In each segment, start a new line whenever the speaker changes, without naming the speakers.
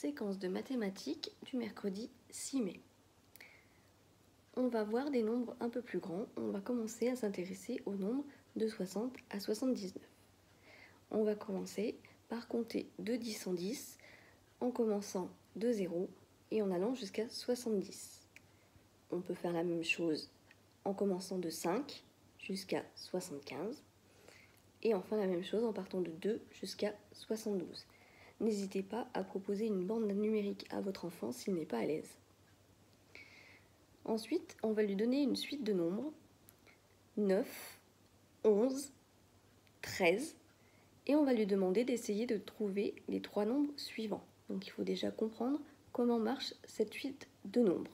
séquence de mathématiques du mercredi 6 mai. On va voir des nombres un peu plus grands. On va commencer à s'intéresser au nombre de 60 à 79. On va commencer par compter de 10 en 10 en commençant de 0 et en allant jusqu'à 70. On peut faire la même chose en commençant de 5 jusqu'à 75 et enfin la même chose en partant de 2 jusqu'à 72. N'hésitez pas à proposer une bande numérique à votre enfant s'il n'est pas à l'aise. Ensuite, on va lui donner une suite de nombres 9, 11, 13 et on va lui demander d'essayer de trouver les trois nombres suivants. Donc il faut déjà comprendre comment marche cette suite de nombres.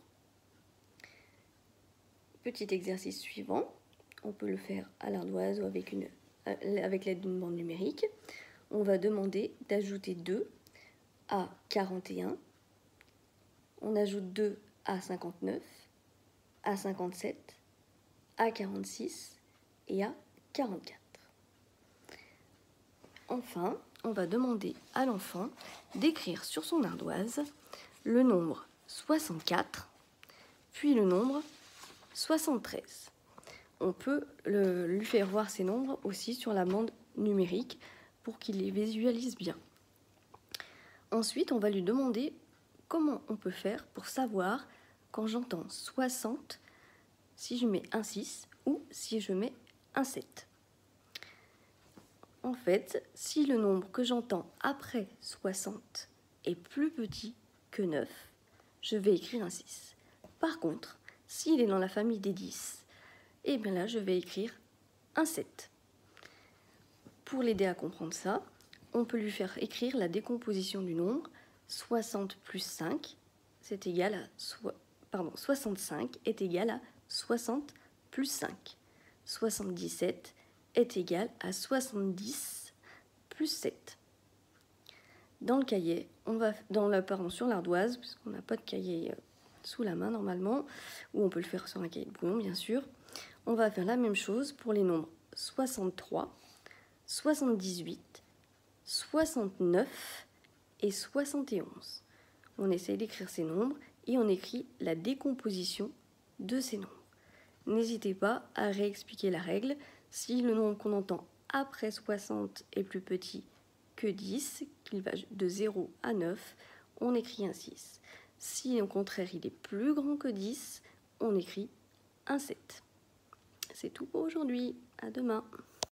Petit exercice suivant, on peut le faire à l'ardoise ou avec l'aide d'une bande numérique. On va demander d'ajouter 2 à 41. On ajoute 2 à 59, à 57, à 46 et à 44. Enfin, on va demander à l'enfant d'écrire sur son ardoise le nombre 64, puis le nombre 73. On peut lui faire voir ces nombres aussi sur la bande numérique pour qu'il les visualise bien. Ensuite, on va lui demander comment on peut faire pour savoir quand j'entends 60, si je mets un 6 ou si je mets un 7. En fait, si le nombre que j'entends après 60 est plus petit que 9, je vais écrire un 6. Par contre, s'il est dans la famille des 10, et bien là, je vais écrire un 7. Pour l'aider à comprendre ça, on peut lui faire écrire la décomposition du nombre. 60 plus 5, c'est égal à 65 est égal à 60 plus 5. 77 est égal à 70 plus 7. Dans le cahier, sur l'ardoise, puisqu'on n'a pas de cahier sous la main normalement, ou on peut le faire sur un cahier de brouillon bien sûr, on va faire la même chose pour les nombres 63, 78, 69 et 71. On essaye d'écrire ces nombres et on écrit la décomposition de ces nombres. N'hésitez pas à réexpliquer la règle. Si le nombre qu'on entend après 60 est plus petit que 10, qu'il va de 0 à 9, on écrit un 6. Si au contraire il est plus grand que 10, on écrit un 7. C'est tout pour aujourd'hui. À demain.